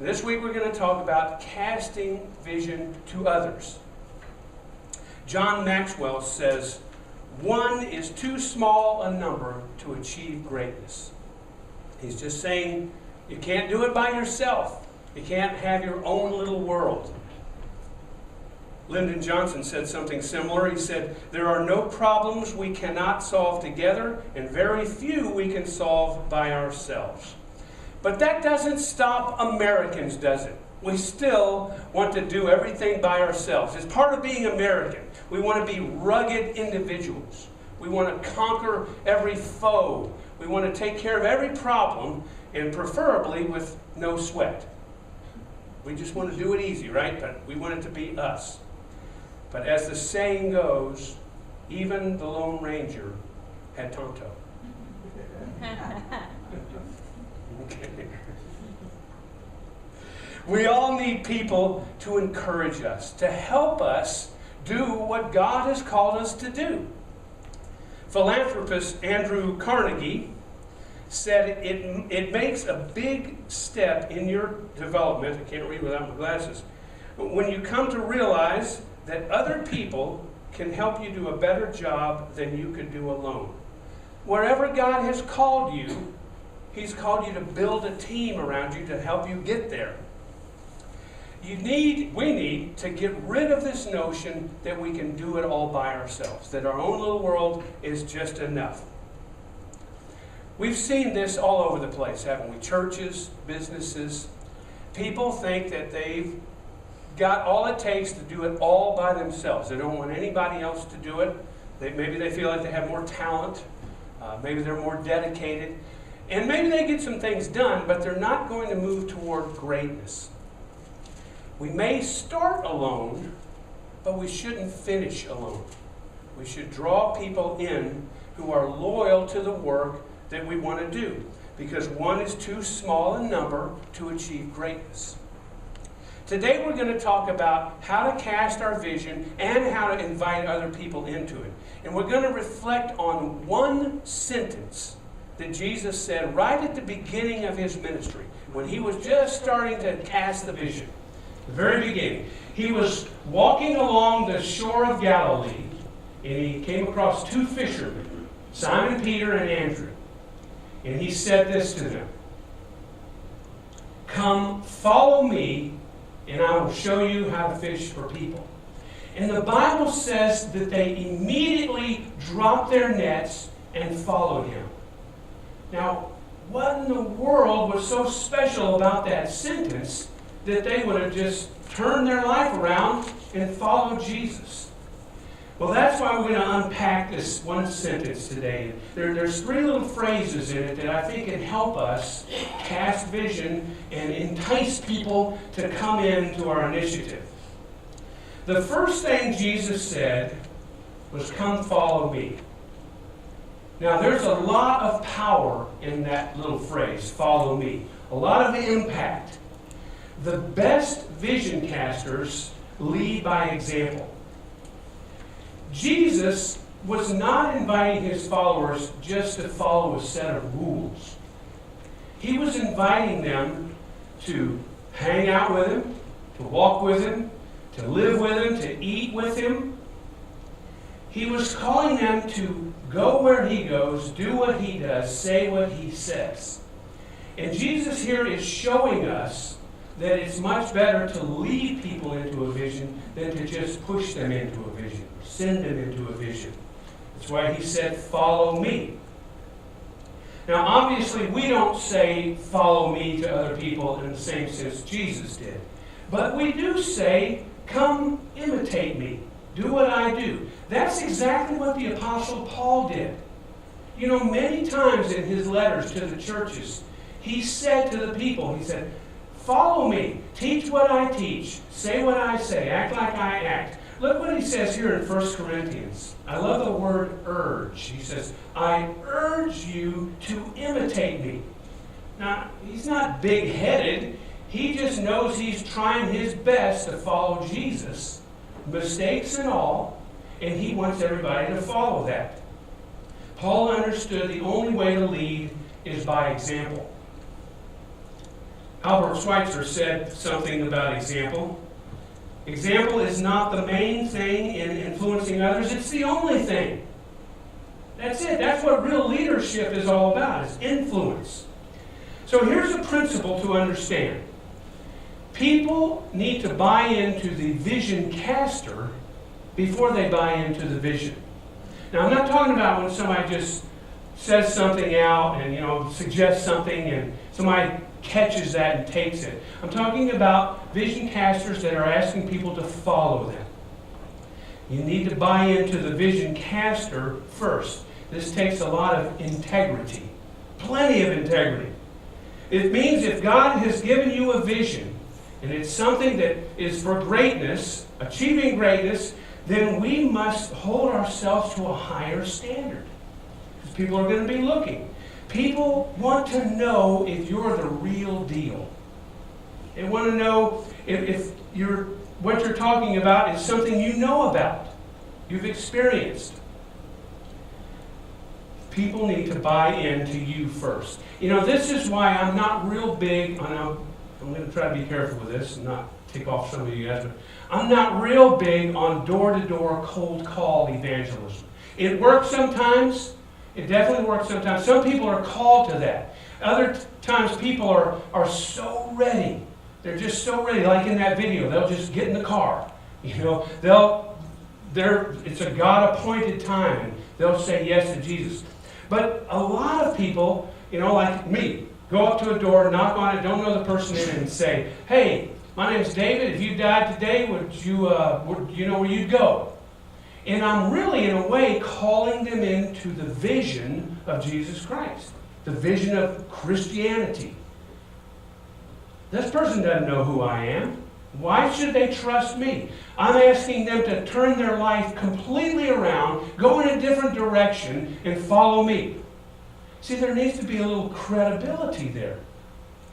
This week we're going to talk about casting vision to others. John Maxwell says, "One is too small a number to achieve greatness." He's just saying you can't do it by yourself. You can't have your own little world. Lyndon Johnson said something similar. He said, "There are no problems we cannot solve together, and very few we can solve by ourselves." But that doesn't stop Americans, does it? We still want to do everything by ourselves. It's part of being American. We want to be rugged individuals. We want to conquer every foe. We want to take care of every problem, and preferably with no sweat. We just want to do it easy, right? But we want it to be us. But as the saying goes, even the Lone Ranger had Tonto. Okay. We all need people to encourage us, to help us do what God has called us to do. Philanthropist Andrew Carnegie said it makes a big step in your development, I can't read without my glasses, when you come to realize that other people can help you do a better job than you could do alone. Wherever God has called you, He's called you to build a team around you to help you get there. We need to get rid of this notion that we can do it all by ourselves, that our own little world is just enough. We've seen this all over the place, haven't we? Churches, businesses. People think that they've got all it takes to do it all by themselves. They don't want anybody else to do it. Maybe they feel like they have more talent. Maybe they're more dedicated. And maybe they get some things done, but they're not going to move toward greatness. We may start alone, but we shouldn't finish alone. We should draw people in who are loyal to the work that we want to do, because one is too small a number to achieve greatness. Today we're going to talk about how to cast our vision and how to invite other people into it. And we're going to reflect on one sentence that Jesus said right at the beginning of His ministry, when He was just starting to cast the vision. The very beginning. He was walking along the shore of Galilee, and He came across two fishermen, Simon Peter and Andrew. And He said this to them, "Come, follow me, and I will show you how to fish for people." And the Bible says that they immediately dropped their nets and followed Him. Now, what in the world was so special about that sentence that they would have just turned their life around and followed Jesus? Well, that's why we're going to unpack this one sentence today. There's three little phrases in it that I think can help us cast vision and entice people to come into our initiative. The first thing Jesus said was, "Come follow me." Now, there's a lot of power in that little phrase, "follow me." A lot of impact. The best vision casters lead by example. Jesus was not inviting His followers just to follow a set of rules. He was inviting them to hang out with Him, to walk with Him, to live with Him, to eat with Him. He was calling them to go where He goes, do what He does, say what He says. And Jesus here is showing us that it's much better to lead people into a vision than to just push them into a vision, send them into a vision. That's why He said, "Follow me." Now, obviously, we don't say, "Follow me" to other people in the same sense Jesus did. But we do say, "Come imitate me. Do what I do." That's exactly what the Apostle Paul did. You know, many times in his letters to the churches, he said to the people, he said, "Follow me. Teach what I teach. Say what I say. Act like I act." Look what he says here in 1 Corinthians. I love the word urge. He says, "I urge you to imitate me." Now, he's not big-headed. He just knows he's trying his best to follow Jesus, mistakes and all, and he wants everybody to follow that. Paul understood the only way to lead is by example. Albert Schweitzer said something about example. Example is not the main thing in influencing others, it's the only thing. That's it. That's what real leadership is all about, is influence. So here's a principle to understand. People need to buy into the vision caster before they buy into the vision. Now, I'm not talking about when somebody just says something out and, suggests something and somebody catches that and takes it. I'm talking about vision casters that are asking people to follow them. You need to buy into the vision caster first. This takes a lot of integrity. Plenty of integrity. It means if God has given you a vision, and it's something that is for greatness, achieving greatness, then we must hold ourselves to a higher standard. Because people are going to be looking. People want to know if you're the real deal. They want to know if what you're talking about is something you know about, you've experienced. People need to buy into you first. This is why I'm not real big on, I'm going to try to be careful with this and not tick off some of you guys, but I'm not real big on door-to-door cold call evangelism. It works sometimes. It definitely works sometimes. Some people are called to that. Other times people are so ready. They're just so ready. Like in that video, they'll just get in the car. It's a God-appointed time, and they'll say yes to Jesus. But a lot of people, like me, go up to a door, knock on it, don't know the person in it, and say, "Hey, my name is David. If you died today, would you know where you'd go?" And I'm really, in a way, calling them into the vision of Jesus Christ, the vision of Christianity. This person doesn't know who I am. Why should they trust me? I'm asking them to turn their life completely around, go in a different direction, and follow me. See, there needs to be a little credibility there.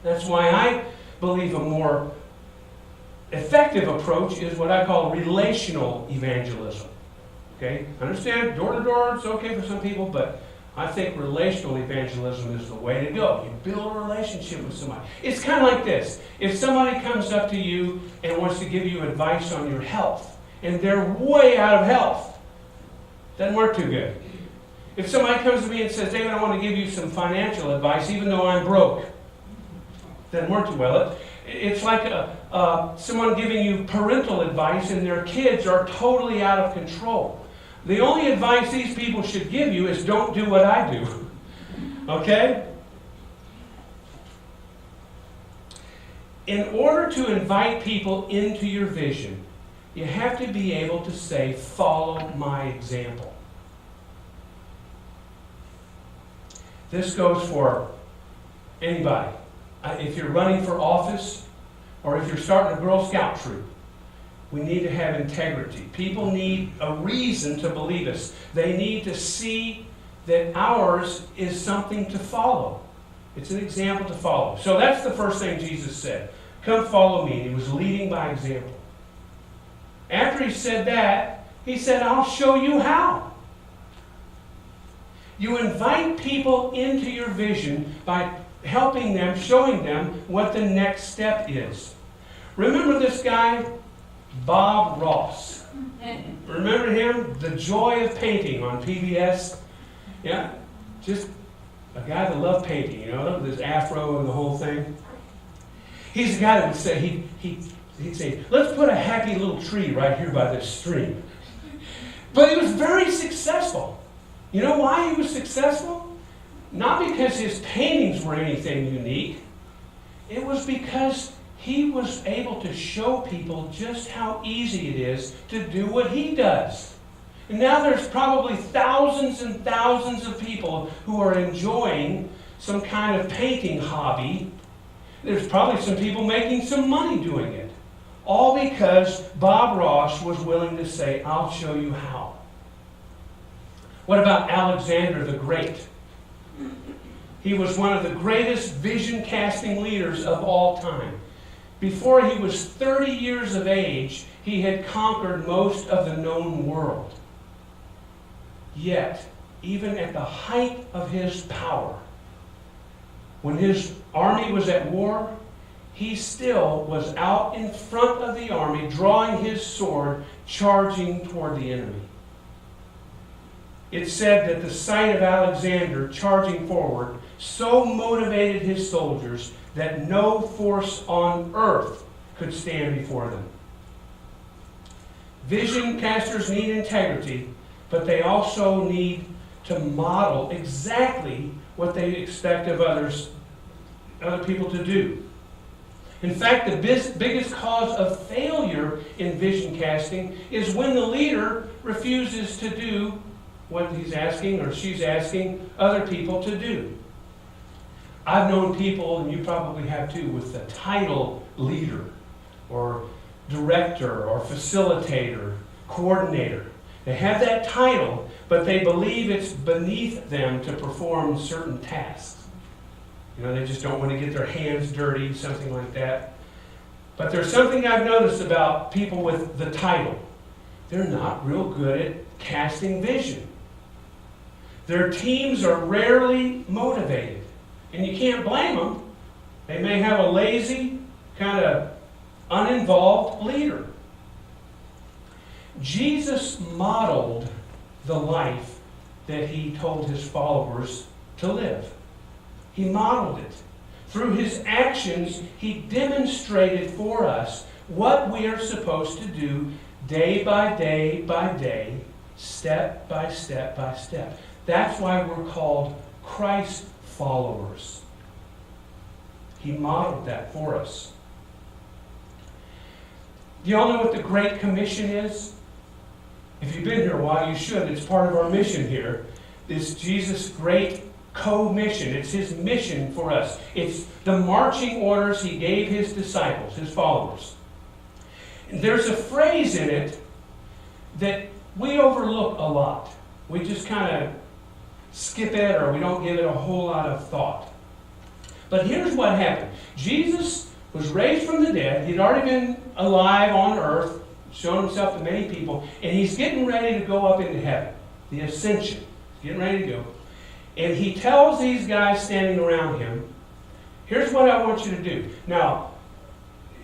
That's why I believe a more effective approach is what I call relational evangelism. Okay? Understand, door-to-door is okay for some people, but I think relational evangelism is the way to go. You build a relationship with somebody. It's kind of like this. If somebody comes up to you and wants to give you advice on your health, and they're way out of health, doesn't work too good. If somebody comes to me and says, "David, I want to give you some financial advice, even though I'm broke," doesn't work too well. It's like someone giving you parental advice and their kids are totally out of control. The only advice these people should give you is don't do what I do. Okay? In order to invite people into your vision, you have to be able to say, "Follow my example." This goes for anybody. If you're running for office or if you're starting a Girl Scout troop, we need to have integrity. People need a reason to believe us. They need to see that ours is something to follow. It's an example to follow. So that's the first thing Jesus said. "Come follow me." And he was leading by example. After he said that, he said, "I'll show you how." You invite people into your vision by helping them, showing them what the next step is. Remember this guy, Bob Ross? Remember him? The Joy of Painting on PBS? Yeah, just a guy that loved painting, with his afro and the whole thing. He's the guy that would say, he'd say, "Let's put a happy little tree right here by this stream." But he was very successful. You know why he was successful? Not because his paintings were anything unique. It was because he was able to show people just how easy it is to do what he does. And now there's probably thousands and thousands of people who are enjoying some kind of painting hobby. There's probably some people making some money doing it. All because Bob Ross was willing to say, "I'll show you how." What about Alexander the Great? He was one of the greatest vision-casting leaders of all time. Before he was 30 years of age, he had conquered most of the known world. Yet, even at the height of his power, when his army was at war, he still was out in front of the army, drawing his sword, charging toward the enemy. It said that the sight of Alexander charging forward so motivated his soldiers that no force on earth could stand before them. Vision casters need integrity, but they also need to model exactly what they expect of other people to do. In fact, the biggest cause of failure in vision casting is when the leader refuses to do what he's asking or she's asking other people to do. I've known people, and you probably have too, with the title leader or director or facilitator, coordinator. They have that title, but they believe it's beneath them to perform certain tasks. You know, they just don't want to get their hands dirty, something like that. But there's something I've noticed about people with the title. They're not real good at casting vision. Their teams are rarely motivated. And you can't blame them. They may have a lazy, kind of uninvolved leader. Jesus modeled the life that he told his followers to live. He modeled it. Through his actions, he demonstrated for us what we are supposed to do day by day by day, step by step by step. That's why we're called Christ followers. He modeled that for us. Do y'all know what the Great Commission is? If you've been here a while, you should. It's part of our mission here. It's Jesus' great co-mission. It's his mission for us. It's the marching orders he gave his disciples, his followers. And there's a phrase in it that we overlook a lot. We just kind of skip it, or we don't give it a whole lot of thought. But here's what happened. Jesus was raised from the dead. He'd already been alive on earth, shown himself to many people, and he's getting ready to go up into heaven, the ascension. He's getting ready to go. And he tells these guys standing around him, here's what I want you to do. Now,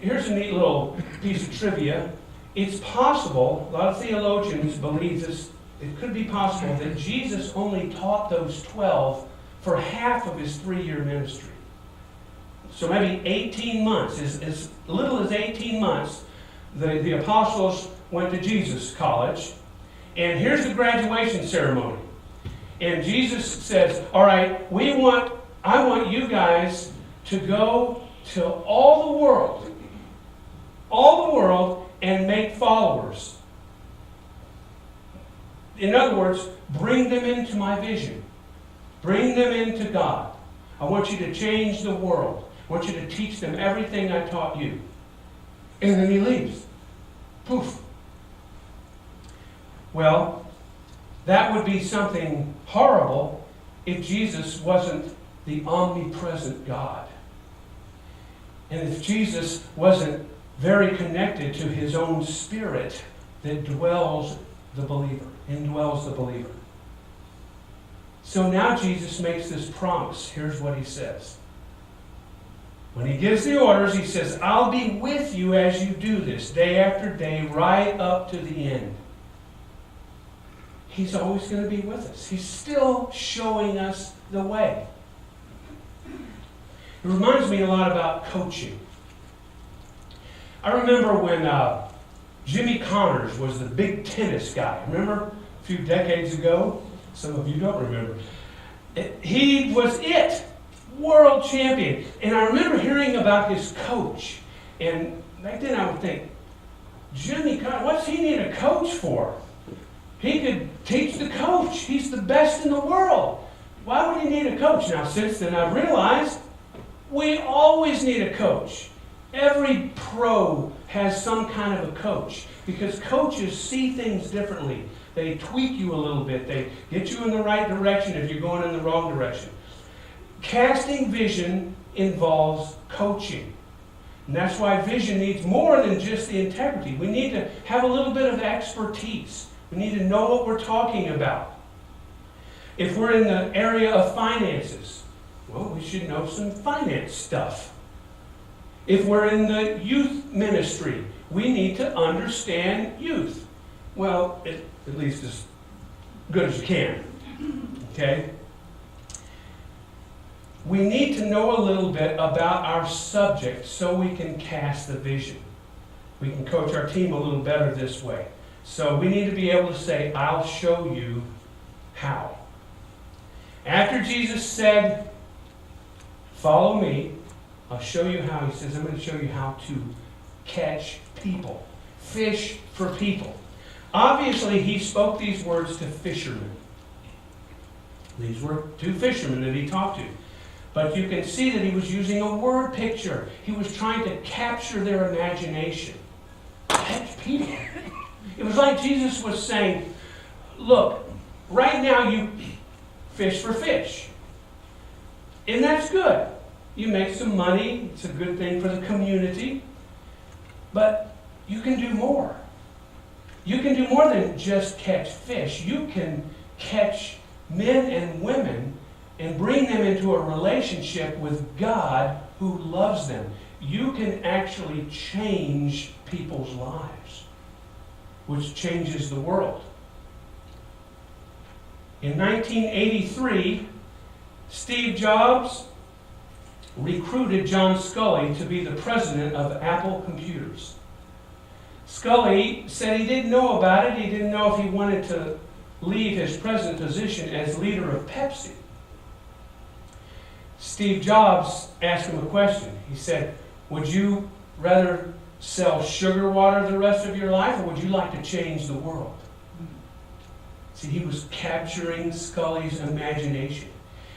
here's a neat little piece of trivia. It's possible, a lot of theologians believe this, it could be possible that Jesus only taught those 12 for half of his 3-year ministry. So maybe 18 months, as little as 18 months, the apostles went to Jesus College, and here's the graduation ceremony. And Jesus says, all right, I want you guys to go to all the world, and make followers. In other words, bring them into my vision. Bring them into God. I want you to change the world. I want you to teach them everything I taught you. And then he leaves. Poof. Well, that would be something horrible if Jesus wasn't the omnipresent God. And if Jesus wasn't very connected to his own spirit that indwells the believer. So now Jesus makes this promise. Here's what he says. When he gives the orders, he says, I'll be with you as you do this, day after day, right up to the end. He's always going to be with us. He's still showing us the way. It reminds me a lot about coaching. I remember when Jimmy Connors was the big tennis guy. Remember? A few decades ago. Some of you don't remember. He was it. World champion. And I remember hearing about his coach. And back then I would think, Jimmy Connors, what's he need a coach for? He could teach the coach. He's the best in the world. Why would he need a coach? Now, since then I've realized we always need a coach. Every pro has some kind of a coach because coaches see things differently. They tweak you a little bit. They get you in the right direction if you're going in the wrong direction. Casting vision involves coaching. And that's why vision needs more than just the integrity. We need to have a little bit of expertise. We need to know what we're talking about. If we're in the area of finances, well, we should know some finance stuff. If we're in the youth ministry, we need to understand youth. Well, at least as good as you can. Okay? We need to know a little bit about our subject so we can cast the vision. We can coach our team a little better this way. So we need to be able to say, I'll show you how. After Jesus said, follow me, I'll show you how. He says, I'm going to show you how to catch people. Fish for people. Obviously, he spoke these words to fishermen. These were two fishermen that he talked to. But you can see that he was using a word picture. He was trying to capture their imagination. Catch people. It was like Jesus was saying, look, right now you fish for fish. And that's good. You make some money. It's a good thing for the community. But you can do more. You can do more than just catch fish. You can catch men and women and bring them into a relationship with God who loves them. You can actually change people's lives, which changes the world. In 1983, Steve Jobs recruited John Scully to be the president of Apple Computers. Scully said he didn't know about it. He didn't know if he wanted to leave his present position as leader of Pepsi. Steve Jobs asked him a question. He said, would you rather sell sugar water the rest of your life, or would you like to change the world? See, he was capturing Scully's imagination.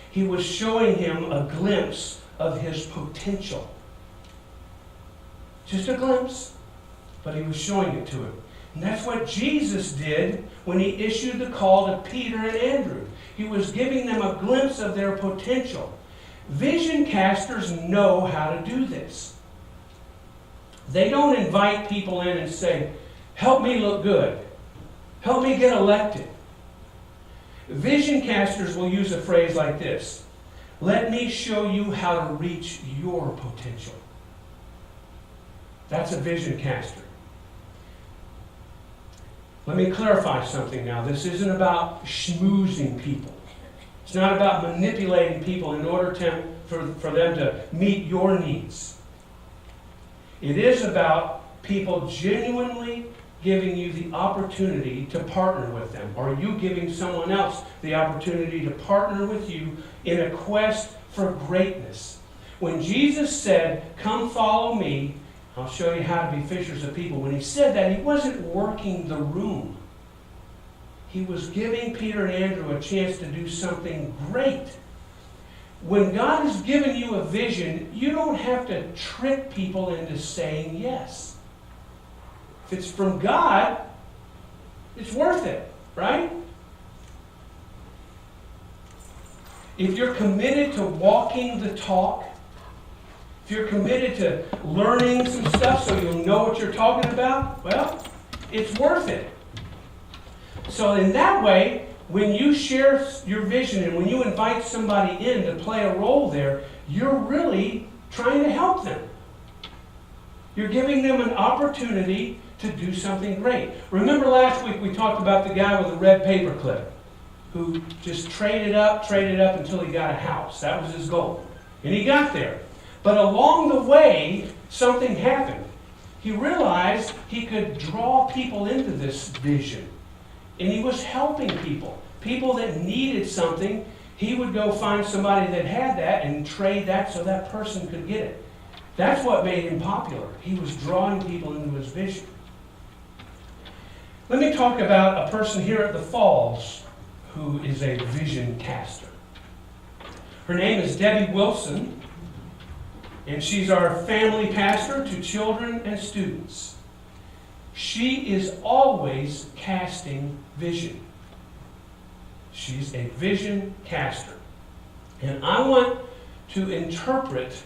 He was showing him a glimpse of his potential. Just a glimpse, but he was showing it to him. And that's what Jesus did when he issued the call to Peter and Andrew. He was giving them a glimpse of their potential. Vision casters know how to do this. They don't invite people in and say, help me look good. Help me get elected. Vision casters will use a phrase like this. Let me show you how to reach your potential. That's a vision caster. Let me clarify something now. This isn't about schmoozing people. It's not about manipulating people in order for them to meet your needs. It is about people genuinely giving you the opportunity to partner with them. Or you giving someone else the opportunity to partner with you in a quest for greatness. When Jesus said, come follow me, I'll show you how to be fishers of people. When he said that, he wasn't working the room. He was giving Peter and Andrew a chance to do something great. When God has given you a vision, you don't have to trick people into saying yes. If it's from God, it's worth it, right? If you're committed to walking the talk, if you're committed to learning some stuff so you'll know what you're talking about, well, it's worth it. So in that way, when you share your vision and when you invite somebody in to play a role there, you're really trying to help them. You're giving them an opportunity to do something great. Remember last week we talked about the guy with the red paperclip who just traded up until he got a house. That was his goal. And he got there. But along the way, something happened. He realized he could draw people into this vision. And he was helping people. People that needed something, he would go find somebody that had that and trade that so that person could get it. That's what made him popular. He was drawing people into his vision. Let me talk about a person here at the Falls who is a vision caster. Her name is Debbie Wilson, and she's our family pastor to children and students. She is always casting vision. She's a vision caster. And I want to interpret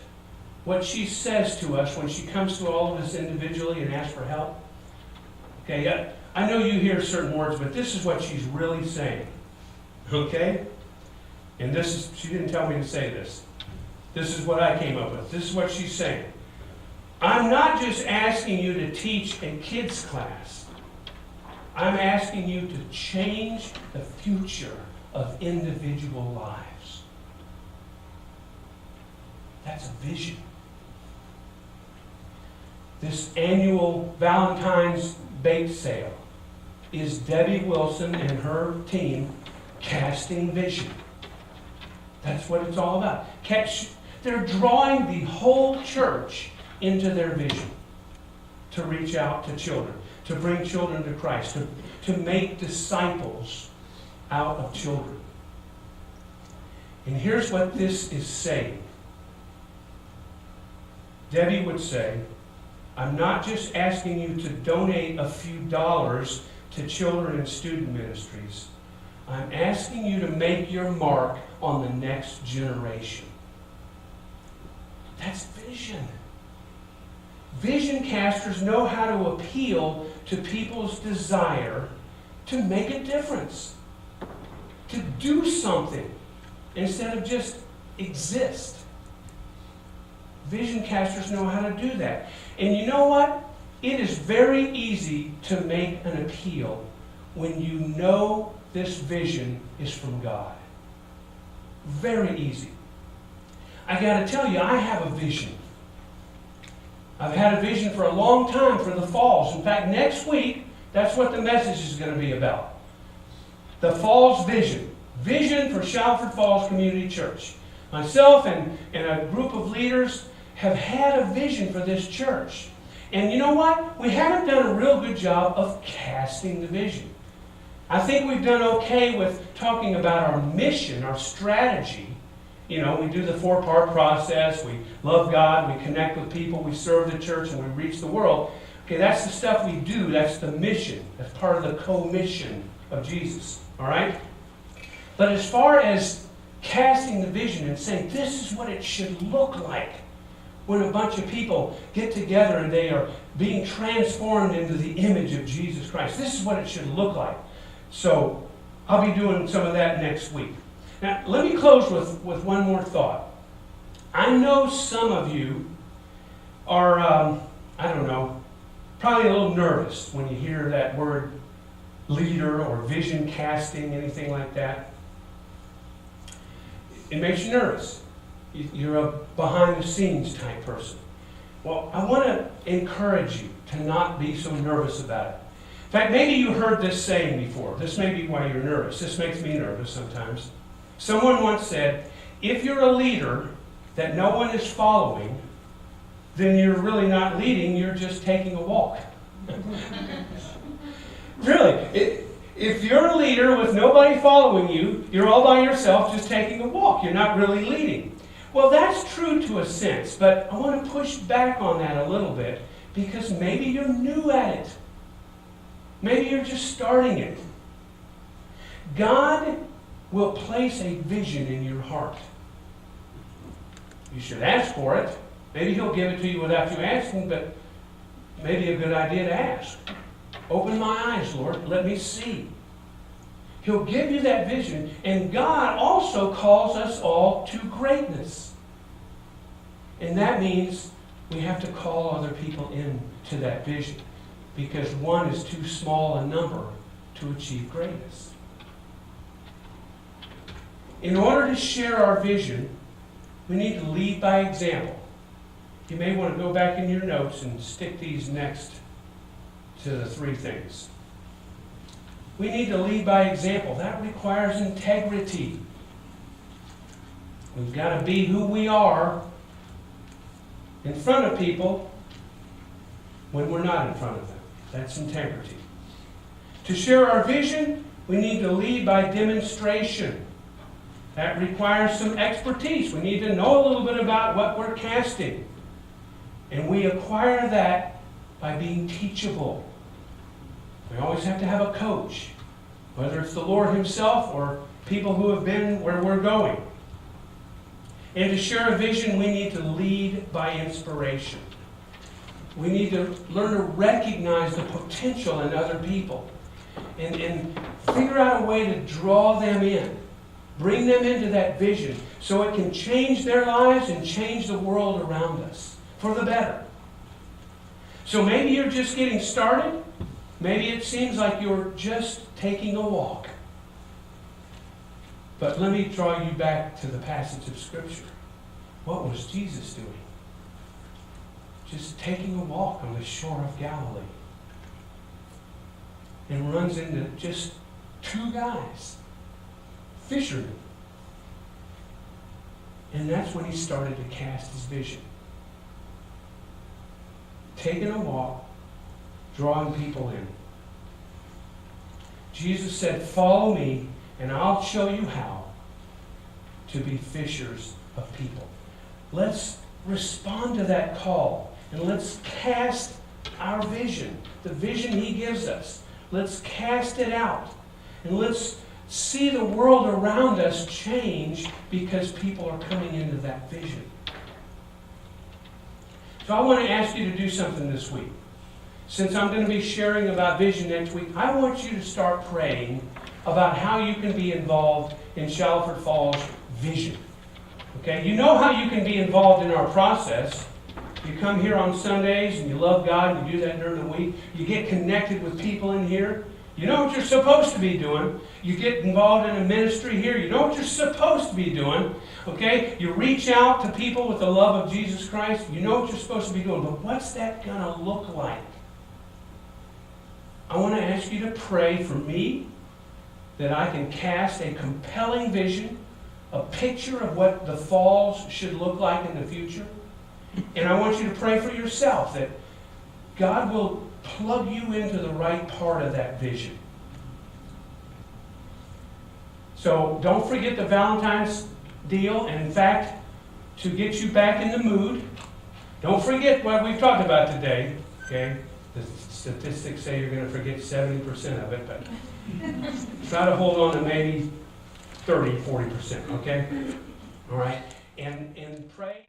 what she says to us when she comes to all of us individually and asks for help. Okay, I know you hear certain words, but this is what she's really saying. Okay? And she didn't tell me to say this. This is what I came up with. This is what she's saying. I'm not just asking you to teach a kids class. I'm asking you to change the future of individual lives. That's a vision. This annual Valentine's bake sale is Debbie Wilson and her team casting vision. That's what it's all about. They're drawing the whole church into their vision to reach out to children, to bring children to Christ, to make disciples out of children. And here's what this is saying. Debbie would say, I'm not just asking you to donate a few dollars to children and student ministries. I'm asking you to make your mark on the next generation. That's vision. Vision casters know how to appeal to people's desire to make a difference, to do something instead of just exist. Vision casters know how to do that. And you know what? It is very easy to make an appeal when you know this vision is from God. Very easy. I got to tell you, I have a vision. I've had a vision for a long time for the Falls. In fact, next week, that's what the message is going to be about. The Falls vision. Vision for Shallowford Falls Community Church. Myself and a group of leaders have had a vision for this church. And you know what? We haven't done a real good job of casting the vision. I think we've done okay with talking about our mission, our strategy. You know, we do the 4-part process. We love God. We connect with people. We serve the church. And we reach the world. Okay, that's the stuff we do. That's the mission. That's part of the co-mission of Jesus. All right? But as far as casting the vision and saying, this is what it should look like when a bunch of people get together and they are being transformed into the image of Jesus Christ. This is what it should look like. So I'll be doing some of that next week. Now, let me close with one more thought. I know some of you are, probably a little nervous when you hear that word leader or vision casting, anything like that. It makes you nervous. You're a behind-the-scenes type person. Well, I want to encourage you to not be so nervous about it. In fact, maybe you heard this saying before. This may be why you're nervous. This makes me nervous sometimes. Someone once said, if you're a leader that no one is following, then you're really not leading, you're just taking a walk. Really. If you're a leader with nobody following you, you're all by yourself just taking a walk. You're not really leading. Well, that's true to a sense, but I want to push back on that a little bit because maybe you're new at it. Maybe you're just starting it. God will place a vision in your heart. You should ask for it. Maybe He'll give it to you without you asking, but maybe a good idea to ask. Open my eyes, Lord. Let me see. He'll give you that vision, and God also calls us all to greatness. And that means we have to call other people into that vision, because one is too small a number to achieve greatness. In order to share our vision, we need to lead by example. You may want to go back in your notes and stick these next to the 3 things. We need to lead by example. That requires integrity. We've got to be who we are in front of people when we're not in front of them. That's integrity. To share our vision, we need to lead by demonstration. That requires some expertise. We need to know a little bit about what we're casting. And we acquire that by being teachable. We always have to have a coach, whether it's the Lord Himself or people who have been where we're going. And to share a vision, we need to lead by inspiration. We need to learn to recognize the potential in other people and figure out a way to draw them in. Bring them into that vision so it can change their lives and change the world around us for the better. So maybe you're just getting started. Maybe it seems like you're just taking a walk. But let me draw you back to the passage of Scripture. What was Jesus doing? Just taking a walk on the shore of Galilee. And runs into just two guys, fishermen. And that's when he started to cast his vision. Taking a walk, drawing people in. Jesus said, "Follow me, and I'll show you how to be fishers of people." Let's respond to that call, and let's cast our vision, the vision he gives us. Let's cast it out, and let's see the world around us change because people are coming into that vision. So I want to ask you to do something this week. Since I'm going to be sharing about vision next week, I want you to start praying about how you can be involved in Shallowford Falls vision. Okay? You know how you can be involved in our process. You come here on Sundays and you love God and you do that during the week. You get connected with people in here. You know what you're supposed to be doing. You get involved in a ministry here. You know what you're supposed to be doing. Okay? You reach out to people with the love of Jesus Christ. You know what you're supposed to be doing. But what's that going to look like? I want to ask you to pray for me that I can cast a compelling vision, a picture of what the falls should look like in the future. And I want you to pray for yourself that God will plug you into the right part of that vision. So don't forget the Valentine's deal. And in fact, to get you back in the mood, don't forget what we've talked about today. Okay? The statistics say you're going to forget 70% of it, but try to hold on to maybe 30, 40%. Okay? All right? And pray.